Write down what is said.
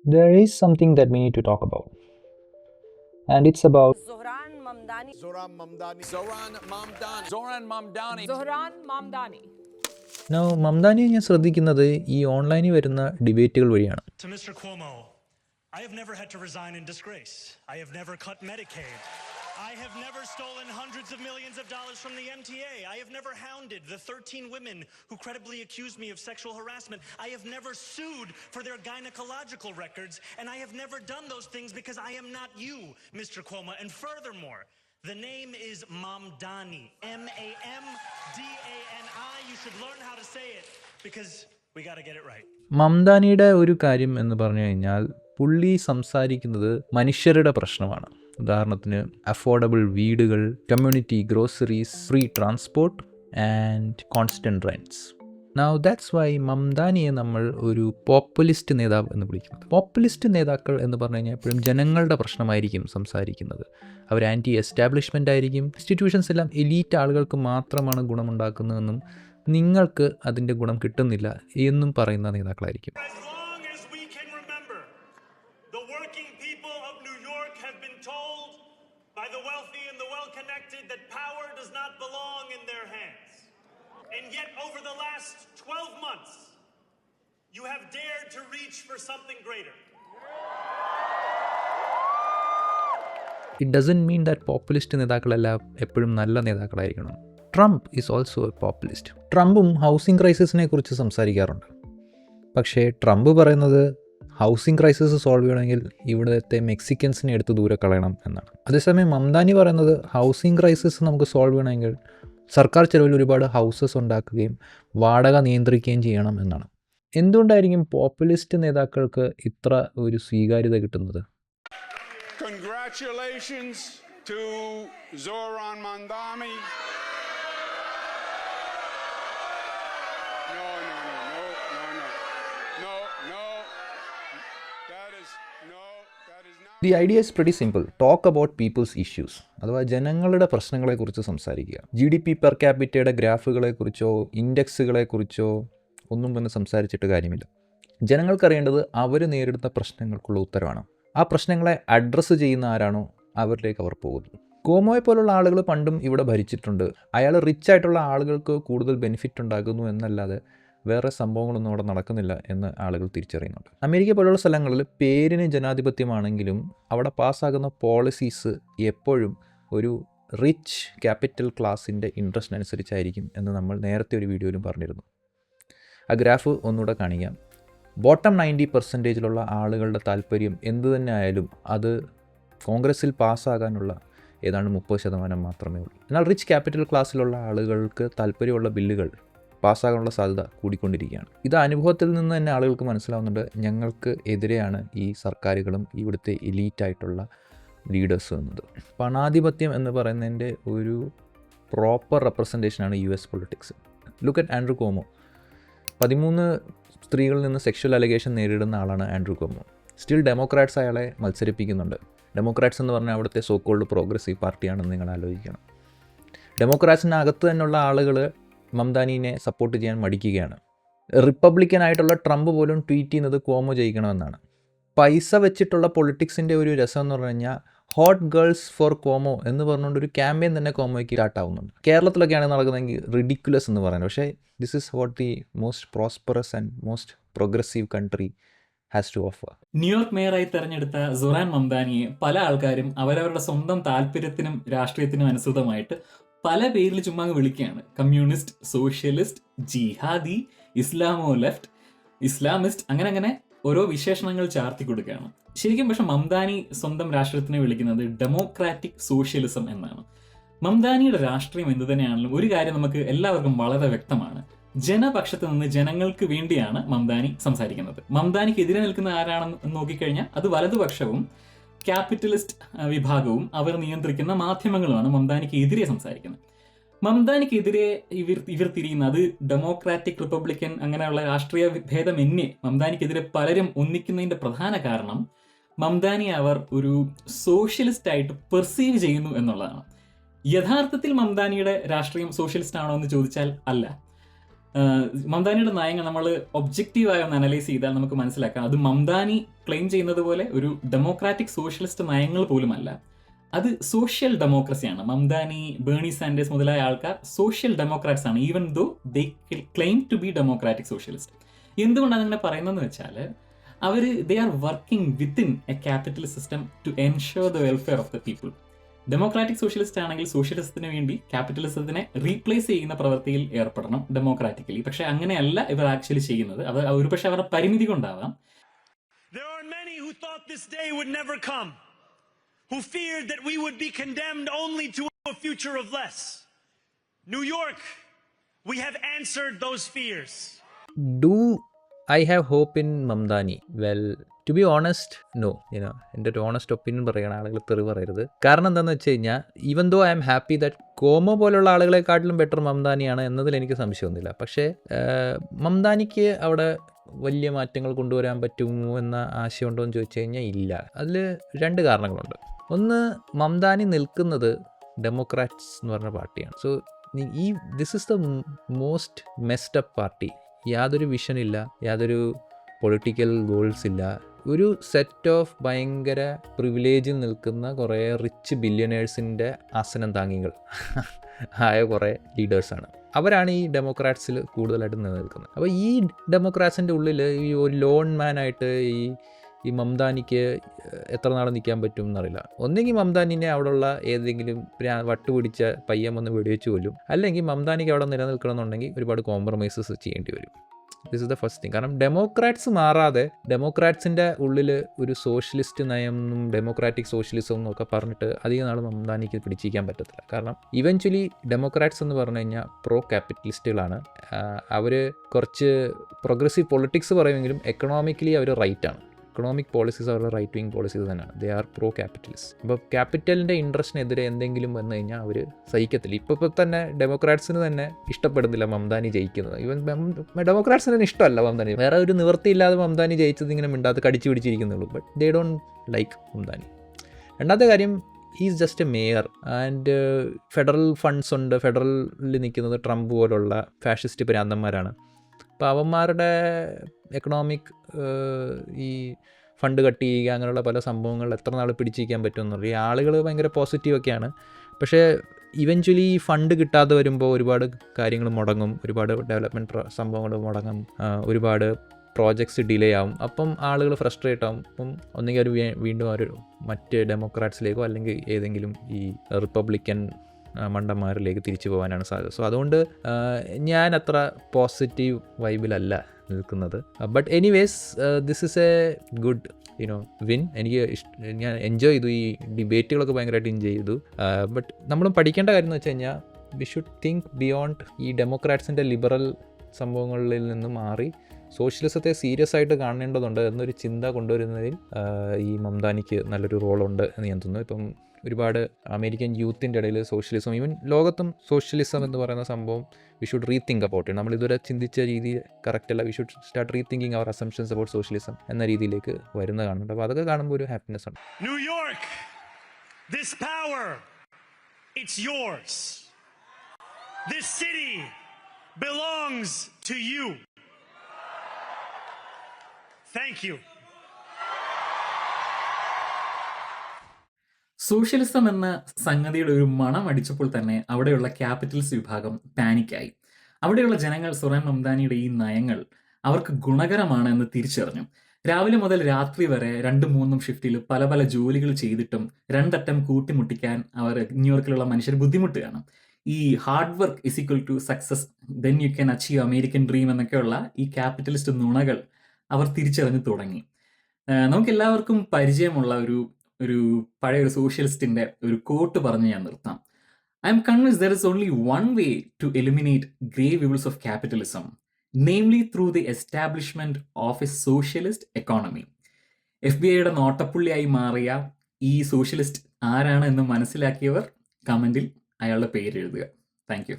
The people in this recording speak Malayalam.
there is something that we need to talk about. And it's about Zohran Mamdani. Zohran Mamdani. Zohran Mamdani. Zohran Mamdani. Zohran Mamdani. now മംദാനിയെ ഞാൻ ശ്രദ്ധിക്കുന്നത് ഈ ഓൺലൈനിൽ വരുന്ന ഡിബേറ്റുകൾ വഴിയാണ്. To Mr. Cuomo, I have never had to resign in disgrace. I have never cut Medicaid. I have never stolen hundreds of millions of dollars from the MTA. I have never hounded the 13 women who credibly accused me of sexual harassment. I have never sued for their gynecological records. And I have never done those things because I am not you, Mr. Cuomo. And furthermore, the name is Mamdani. M-A-M-D-A-N-I. You should learn how to say it because we got to get it right. മംദാനിയുടെ ഒരു കാര്യം എന്ന് പറഞ്ഞു കഴിഞ്ഞാൽ പുള്ളി സംസാരിക്കുന്നത് മനുഷ്യരുടെ പ്രശ്നമാണ്. ഉദാഹരണത്തിന് അഫോർഡബിൾ വീടുകൾ, community groceries, free transport and constant rents. Now that's why മംദാനിയെ നമ്മൾ ഒരു പോപ്പുലിസ്റ്റ് നേതാവ് എന്ന് വിളിക്കുന്നത്. പോപ്പുലിസ്റ്റ് നേതാക്കൾ എന്ന് പറഞ്ഞു കഴിഞ്ഞാൽ എപ്പോഴും ജനങ്ങളുടെ പ്രശ്നമായിരിക്കും സംസാരിക്കുന്നത്. അവർ ആൻറ്റി എസ്റ്റാബ്ലിഷ്മെൻ്റ് ആയിരിക്കും. ഇൻസ്റ്റിറ്റ്യൂഷൻസ് എല്ലാം എലീറ്റ് ആളുകൾക്ക് മാത്രമാണ് ഗുണമുണ്ടാക്കുന്നതെന്നും നിങ്ങൾക്ക് അതിൻ്റെ ഗുണം കിട്ടുന്നില്ല എന്നും പറയുന്ന നേതാക്കളായിരിക്കും. As long as we can remember, the working people of New York have been told by the wealthy and the well-connected that power does not belong in their hands. And yet over the last 12 months, you have dared to reach for something greater. It doesn't mean that populist നേതാക്കളെല്ലാം എപ്പോഴും നല്ല നേതാക്കളായിരിക്കണം. Trump is also a populist. ട്രംപും ഹൗസിംഗ് ക്രൈസിസിനെ കുറിച്ച് സംസാരിക്കാറുണ്ട്. പക്ഷേ ട്രംപ് പറയുന്നത് ഹൗസിംഗ് ക്രൈസിസ് സോൾവ് ചെയ്യണമെങ്കിൽ ഇവിടുത്തെ മെക്സിക്കൻസിനെ എടുത്ത് ദൂരെ കളയണം എന്നാണ്. അതേസമയം മംദാനി പറയുന്നത് ഹൗസിംഗ് ക്രൈസിസ് നമുക്ക് സോൾവ് ചെയ്യണമെങ്കിൽ സർക്കാർ ചെലവിൽ ഒരുപാട് ഹൗസസ് ഉണ്ടാക്കുകയും വാടക നിയന്ത്രിക്കുകയും ചെയ്യണം എന്നാണ്. എന്തുകൊണ്ടായിരിക്കും പോപ്പുലിസ്റ്റ് നേതാക്കൾക്ക് ഇത്ര ഒരു സ്വീകാര്യത കിട്ടുന്നത്? Congratulations to Zohran Mamdani. No. That is not. The idea is pretty simple. Talk about people's issues, അഥവാ ജനങ്ങളുടെ പ്രശ്നങ്ങളെക്കുറിച്ച് സംസാരിക്കുക. GDP പെർ ക്യാപിറ്റയുടെ ഗ്രാഫുകളെക്കുറിച്ചോ ഇൻഡെക്സുകളെക്കുറിച്ചോ ഒന്നും തന്നെ സംസാരിച്ചിട്ട് കാര്യമില്ല. ജനങ്ങൾക്കറിയേണ്ടത് അവർ നേരിടുന്ന പ്രശ്നങ്ങൾക്കുള്ള ഉത്തരവാണ്. ആ പ്രശ്നങ്ങളെ അഡ്രസ്സ് ചെയ്യുന്ന ആരാണോ അവരിലേക്ക് അവർ പോകുന്നു. കോമോയെ പോലുള്ള ആളുകൾ പണ്ടും ഇവിടെ ഭരിച്ചിട്ടുണ്ട്. അയാൾ റിച്ച് ആയിട്ടുള്ള ആളുകൾക്ക് കൂടുതൽ ബെനിഫിറ്റ് ഉണ്ടാകുന്നു എന്നല്ലാതെ വേറെ സംഭവങ്ങളൊന്നും അവിടെ നടക്കുന്നില്ല എന്ന് ആളുകൾ തിരിച്ചറിയുന്നുണ്ട്. അമേരിക്ക പോലുള്ള സ്ഥലങ്ങളിൽ പേരിന് ജനാധിപത്യമാണെങ്കിലും അവിടെ പാസ്സാകുന്ന പോളിസീസ് എപ്പോഴും ഒരു റിച്ച് ക്യാപിറ്റൽ ക്ലാസിൻ്റെ ഇൻട്രസ്റ്റ് അനുസരിച്ചായിരിക്കും എന്ന് നമ്മൾ നേരത്തെ ഒരു വീഡിയോയിലും പറഞ്ഞിരുന്നു. ആ ഗ്രാഫ് ഒന്നുകൂടെ കാണിക്കാം. ബോട്ടം 90% ആളുകളുടെ താല്പര്യം എന്തു തന്നെ ആയാലും അത് കോൺഗ്രസ്സിൽ പാസ്സാകാനുള്ള ഏതാണ്ട് 30% മാത്രമേ ഉള്ളൂ. എന്നാൽ റിച്ച് ക്യാപിറ്റൽ ക്ലാസ്സിലുള്ള ആളുകൾക്ക് താല്പര്യമുള്ള ബില്ലുകൾ പാസ്സാകാനുള്ള സാധ്യത കൂടിക്കൊണ്ടിരിക്കുകയാണ്. ഇത് അനുഭവത്തിൽ നിന്ന് തന്നെ ആളുകൾക്ക് മനസ്സിലാവുന്നുണ്ട്. ഞങ്ങൾക്ക് എതിരെയാണ് ഈ സർക്കാരുകളും ഇവിടുത്തെ എലീറ്റായിട്ടുള്ള ലീഡേഴ്സും എന്നത്. പണാധിപത്യം എന്ന് പറയുന്നതിൻ്റെ ഒരു പ്രോപ്പർ റെപ്രസെൻറ്റേഷനാണ് US politics. Look at Andrew Cuomo. 13 സ്ത്രീകളിൽ നിന്ന് സെക്ഷൽ അലിഗേഷൻ നേരിടുന്ന ആളാണ് ആൻഡ്രൂ കോമോ. സ്റ്റിൽ ഡെമോക്രാറ്റ്സ് അയാളെ മത്സരിപ്പിക്കുന്നുണ്ട്. ഡെമോക്രാറ്റ്സ് എന്ന് പറഞ്ഞാൽ അവിടുത്തെ സോക്കോൾഡ് പ്രോഗ്രസീവ് പാർട്ടിയാണെന്ന് നിങ്ങൾ ആലോചിക്കണം. ഡെമോക്രാറ്റ്സിനകത്ത് തന്നെയുള്ള ആളുകൾ മംദാനിനെ സപ്പോർട്ട് ചെയ്യാൻ മടിക്കുകയാണ്. റിപ്പബ്ലിക്കനായിട്ടുള്ള ട്രംപ് പോലും ട്വീറ്റ് ചെയ്യുന്നത് കോമോ ജയിക്കണമെന്നാണ്. പൈസ വെച്ചിട്ടുള്ള പൊളിറ്റിക്സിൻ്റെ ഒരു രസം എന്ന് പറഞ്ഞു കഴിഞ്ഞാൽ ഹോട്ട് ഗേൾസ് ഫോർ കോമോ എന്ന് പറഞ്ഞുകൊണ്ട് ഒരു ക്യാമ്പയിൻ തന്നെ കോമോയ്ക്ക് സ്റ്റാർട്ടാവുന്നുണ്ട്. കേരളത്തിലൊക്കെയാണ് നടക്കുന്നതെങ്കിൽ റിഡിക്കുലസ് എന്ന് പറയുന്നത്. പക്ഷേ this is what the most prosperous and most progressive country has to offer. New York മേയറായി തെരഞ്ഞെടുത്ത സൊറാൻ മംദാനിയെ പല ആൾക്കാരും അവരവരുടെ സ്വന്തം താല്പര്യത്തിനും രാഷ്ട്രീയത്തിനും അനുസൃതമായിട്ട് പല പേരിൽ ചുമ്മാ വിളിക്കുകയാണ്. കമ്മ്യൂണിസ്റ്റ്, സോഷ്യലിസ്റ്റ്, ജിഹാദി, ഇസ്ലാമോ ലെഫ്റ്റ്, ഇസ്ലാമിസ്റ്റ്, അങ്ങനെ ഓരോ വിശേഷണങ്ങൾ ചാർത്തി കൊടുക്കുകയാണ്. ശരിക്കും പക്ഷെ മംദാനി സ്വന്തം രാഷ്ട്രീയത്തിനെ വിളിക്കുന്നത് ഡെമോക്രാറ്റിക് സോഷ്യലിസം എന്നാണ്. മംദാനിയുടെ രാഷ്ട്രീയം എന്തു തന്നെയാണെങ്കിലും ഒരു കാര്യം നമുക്ക് എല്ലാവർക്കും വളരെ വ്യക്തമാണ്. ജനപക്ഷത്ത് നിന്ന് ജനങ്ങൾക്ക് വേണ്ടിയാണ് മംദാനി സംസാരിക്കുന്നത്. മംദാനിക്കെതിരെ നിൽക്കുന്ന ആരാണെന്ന് നോക്കിക്കഴിഞ്ഞാൽ അത് വലതുപക്ഷവും ക്യാപിറ്റലിസ്റ്റ് വിഭാഗവും അവർ നിയന്ത്രിക്കുന്ന മാധ്യമങ്ങളുമാണ് മംദാനിക്ക് എതിരെ സംസാരിക്കുന്നത്. മംദാനിക്കെതിരെ ഇവർ തിരിയുന്ന അത് ഡെമോക്രാറ്റിക്, റിപ്പബ്ലിക്കൻ അങ്ങനെയുള്ള രാഷ്ട്രീയ ഭേദമന്യേ മംദാനിക്കെതിരെ പലരും ഒന്നിക്കുന്നതിൻ്റെ പ്രധാന കാരണം മംദാനി അവർ ഒരു സോഷ്യലിസ്റ്റ് ആയിട്ട് പെർസീവ് ചെയ്യുന്നു എന്നുള്ളതാണ്. യഥാർത്ഥത്തിൽ മംദാനിയുടെ രാഷ്ട്രീയം സോഷ്യലിസ്റ്റ് ആണോ എന്ന് ചോദിച്ചാൽ അല്ല. മംദാനിയുടെ നയങ്ങൾ നമ്മൾ ഒബ്ജക്റ്റീവായി ഒന്ന് അനലൈസ് ചെയ്താൽ നമുക്ക് മനസ്സിലാക്കാം അത് മംദാനി ക്ലെയിം ചെയ്യുന്നത് പോലെ ഒരു ഡെമോക്രാറ്റിക് സോഷ്യലിസ്റ്റ് നയങ്ങൾ പോലുമല്ല, അത് സോഷ്യൽ ഡെമോക്രസിയാണ്. മംദാനി, ബേണി സാൻഡേഴ്സ് മുതലായ ആൾക്കാർ സോഷ്യൽ ഡെമോക്രാറ്റ്സ് ആണ്, even though they claim to be democratic socialist. എന്തുകൊണ്ടാണ് അങ്ങനെ പറയുന്നതെന്ന് വെച്ചാൽ they are working within a capitalist system to ensure the welfare of the people. Democratic socialist ആണെങ്കിൽ സോഷ്യലിസത്തിന് വേണ്ടി ക്യാപിറ്റലിസത്തിനെ റീപ്ലേസ് ചെയ്യുന്ന പ്രവൃത്തിയിൽ ഏർപ്പെടണം ഡെമോക്രാറ്റിക്കലി. പക്ഷെ അങ്ങനെയല്ല ഇവർ ആക്ച്വലി ചെയ്യുന്നത്. അത് ഒരുപക്ഷെ അവരുടെ പരിമിതി കൊണ്ടാവാം. There are many who thought this day would never come, who feared that we would be condemned only to a future of less. New York, we have answered those fears. Do I have hope in Mamdani? Well, to be honest, no. എൻ്റെ ഒരു ഓണസ്റ്റ് ഒപ്പീനിയൻ പറയുകയാണ്, ആളുകൾ തെറി പറയരുത്. കാരണം എന്താണെന്ന് വെച്ച് കഴിഞ്ഞാൽ even though I'm happy that Cuomo പോലുള്ള ആളുകളെക്കാട്ടിലും ബെറ്റർ മംദാനിയാണ് എന്നതിൽ എനിക്ക് സംശയമൊന്നുമില്ല. പക്ഷേ മംദാനിക്ക് അവിടെ വലിയ മാറ്റങ്ങൾ കൊണ്ടുവരാൻ പറ്റുമോ എന്ന ആശയമുണ്ടോ എന്ന് ചോദിച്ചു കഴിഞ്ഞാൽ ഇല്ല. അതിൽ രണ്ട് കാരണങ്ങളുണ്ട്. ഒന്ന്, മംദാനി നിൽക്കുന്നത് ഡെമോക്രാറ്റ്സ് എന്ന് പറഞ്ഞ പാർട്ടിയാണ്. So this is the most messed up party. യാതൊരു വിഷനില്ല, യാതൊരു പൊളിറ്റിക്കൽ ഗോൾസ് ഇല്ല. ഒരു സെറ്റ് ഓഫ് ഭയങ്കര പ്രിവിലേജിൽ നിൽക്കുന്ന കുറേ റിച്ച് ബില്യണേഴ്സിൻ്റെ ആസനം താങ്ങികൾ ആയ കുറേ ലീഡേഴ്സാണ്. അവരാണ് ഈ ഡെമോക്രാറ്റ്സിൽ കൂടുതലായിട്ട് നിലനിൽക്കുന്നത്. അപ്പോൾ ഈ ഡെമോക്രാറ്റ്സിൻ്റെ ഉള്ളിൽ ഈ ഒരു ലോൺ മാനായിട്ട് ഈ മംദാനിക്ക് എത്ര നാൾ നിൽക്കാൻ പറ്റും എന്നറിയില്ല. ഒന്നെങ്കിൽ മംദാനിനെ അവിടെയുള്ള ഏതെങ്കിലും വട്ടുപിടിച്ച പയ്യൻ വന്ന് വെടിവെച്ച് കൊല്ലും, അല്ലെങ്കിൽ മംദാനിക്ക് അവിടെ നിലനിൽക്കണമെന്നുണ്ടെങ്കിൽ ഒരുപാട് കോംപ്രമൈസസ് ചെയ്യേണ്ടി വരും. This is the first thing. കാരണം ഡെമോക്രാറ്റ്സ് മാറാതെ ഡെമോക്രാറ്റ്സിൻ്റെ ഉള്ളിൽ ഒരു സോഷ്യലിസ്റ്റ് നയമെന്നും ഡെമോക്രാറ്റിക് സോഷ്യലിസം എന്നൊക്കെ പറഞ്ഞിട്ട് അധികം നാൾ മംദാനിക്ക് പിടിച്ചിരിക്കാൻ പറ്റത്തില്ല. കാരണം ഇവൻച്വലി ഡെമോക്രാറ്റ്സ് എന്ന് പറഞ്ഞു കഴിഞ്ഞാൽ പ്രോ ക്യാപിറ്റലിസ്റ്റുകളാണ്. അവർ കുറച്ച് പ്രോഗ്രസീവ് പൊളിറ്റിക്സ് പറയുമെങ്കിലും എക്കണോമിക്കലി അവർ റൈറ്റാണ്. എക്കണോമിക് പോളിസീസ് അവരുടെ റൈറ്റ് വിങ് പോളിസീസ് തന്നെയാണ്. They are pro capitalist. അപ്പോൾ ക്യാപിറ്റലിൻ്റെ ഇൻട്രസ്റ്റിനെതിരെ എന്തെങ്കിലും വന്നു കഴിഞ്ഞാൽ അവർ സഹിക്കത്തില്ല. ഇപ്പോൾ തന്നെ ഡെമോക്രാറ്റ്സിന് തന്നെ ഇഷ്ടപ്പെടുന്നില്ല മംദാനി ജയിക്കുന്നത്. ഈവൻ ഡെമോക്രാറ്റ്സിന് തന്നെ ഇഷ്ടമല്ല മംദാനി. വേറെ ഒരു നിവൃത്തിയില്ലാതെ മംദാനി ജയിച്ചത് ഇങ്ങനെ മിണ്ടാതെ കടിച്ചു പിടിച്ചിരിക്കുന്നുള്ളൂ. But they don't like Mamdani. രണ്ടാമത്തെ കാര്യം, he's just a mayor and federal funds ഉണ്ട്. ഫെഡറലിൽ നിൽക്കുന്നത് ട്രംപ് പോലുള്ള ഫാഷിസ്റ്റ് പ്രാന്തന്മാരാണ്. അപ്പോൾ അവന്മാരുടെ എക്കണോമിക് ഈ ഫണ്ട് കട്ട് ചെയ്യുക അങ്ങനെയുള്ള പല സംഭവങ്ങൾ എത്ര നാൾ പിടിച്ചിരിക്കാൻ പറ്റുമെന്ന് ഈ ആളുകൾ ഭയങ്കര പോസിറ്റീവൊക്കെയാണ്. പക്ഷേ ഇവൻച്വലി ഫണ്ട് കിട്ടാതെ വരുമ്പോൾ ഒരുപാട് കാര്യങ്ങൾ മുടങ്ങും, ഒരുപാട് ഡെവലപ്മെൻറ്റ് സംഭവങ്ങൾ മുടങ്ങും, ഒരുപാട് പ്രോജക്ട്സ് ഡിലേ ആവും. അപ്പം ആളുകൾ ഫ്രസ്ട്രേറ്റ് ആവും. അപ്പം ഒന്നുകിൽ അവർ വീണ്ടും മറ്റ് ഡെമോക്രാറ്റ്സിലേക്കോ അല്ലെങ്കിൽ ഏതെങ്കിലും ഈ റിപ്പബ്ലിക്കൻ മണ്ടന്മാരിലേക്ക് തിരിച്ചു പോകാനാണ് സാധ്യത. സോ അതുകൊണ്ട് ഞാൻ അത്ര പോസിറ്റീവ് വൈബിലല്ല നിൽക്കുന്നത്. But anyways this is A good win. ഞാൻ എൻജോയ് ചെയ്തു. ഈ ഡിബേറ്റുകളൊക്കെ ഭയങ്കരമായിട്ട് എൻജോയ് ചെയ്തു. ബട്ട് നമ്മൾ പഠിക്കേണ്ട കാര്യം എന്ന് വെച്ച് കഴിഞ്ഞാൽ വി ഷുഡ് തിങ്ക് ബിയോണ്ട് ഈ ഡെമോക്രാറ്റ്സിൻ്റെ ലിബറൽ സംഭവങ്ങളിൽ നിന്ന് മാറി സോഷ്യലിസത്തെ സീരിയസ് ആയിട്ട് കാണേണ്ടതുണ്ട് എന്നൊരു ചിന്ത കൊണ്ടുവരുന്നതിൽ ഈ മംദാനിക്ക് നല്ലൊരു റോളുണ്ട് എന്ന് ഞാൻ തോന്നുന്നു. ഇപ്പം ഒരുപാട് അമേരിക്കൻ യൂത്തിൻ്റെ ഇടയിൽ സോഷ്യലിസം, ഈവൻ ലോകത്തും സോഷ്യലിസം എന്ന് പറയുന്ന സംഭവം we should rethink about it. നമ്മളിതുവരെ ചിന്തിച്ച രീതി കറക്റ്റ് അല്ല. We should start rethinking our assumptions about socialism എന്ന രീതിയിലേക്ക് വരുന്ന കാണുന്നുണ്ട്. അപ്പോൾ അതൊക്കെ കാണുമ്പോൾ ഒരു ഹാപ്പിനെസ് ഉണ്ട്. New York, this power, it's yours. This city belongs to you. Thank you. Socialism എന്ന സംഗതിയുടെ ഒരു മണം അടിച്ചപ്പോൾ തന്നെ അവിടെയുള്ള ക്യാപിറ്റലിസ്റ്റ് വിഭാഗം പാനിക്കായി. അവിടെയുള്ള ജനങ്ങൾ സുറാൻ മംദാനിയുടെ ഈ നയങ്ങൾ അവർക്ക് ഗുണകരമാണ് എന്ന് തിരിച്ചറിഞ്ഞു. രാവിലെ മുതൽ രാത്രി വരെ 2-3 ഷിഫ്റ്റിൽ പല പല ജോലികൾ ചെയ്തിട്ടും 2 അറ്റം കൂട്ടിമുട്ടിക്കാൻ അവർ ന്യൂയോർക്കിലുള്ള മനുഷ്യർ ബുദ്ധിമുട്ടുകയാണ്. ഈ hard work is equal to success, then you can achieve American dream എന്നൊക്കെയുള്ള ഈ ക്യാപിറ്റലിസ്റ്റ് നുണകൾ അവർ തിരിച്ചറിഞ്ഞു തുടങ്ങി. നമുക്കെല്ലാവർക്കും പരിചയമുള്ള ഒരു പഴയ ഒരു സോഷ്യലിസ്റ്റിന്റെ ഒരു കോട്ട് പറഞ്ഞ് ഞാൻ നിർത്താം. I'm convinced there is only one way to eliminate grave evils of capitalism, namely through the establishment of a socialist economy. FBI നോട്ടപ്പുള്ളിയായി മാറിയ ഈ സോഷ്യലിസ്റ്റ് ആരാണ് എന്ന് മനസ്സിലാക്കിയവർ കമന്റിൽ അയാളുടെ പേര് എഴുതുക. Thank you.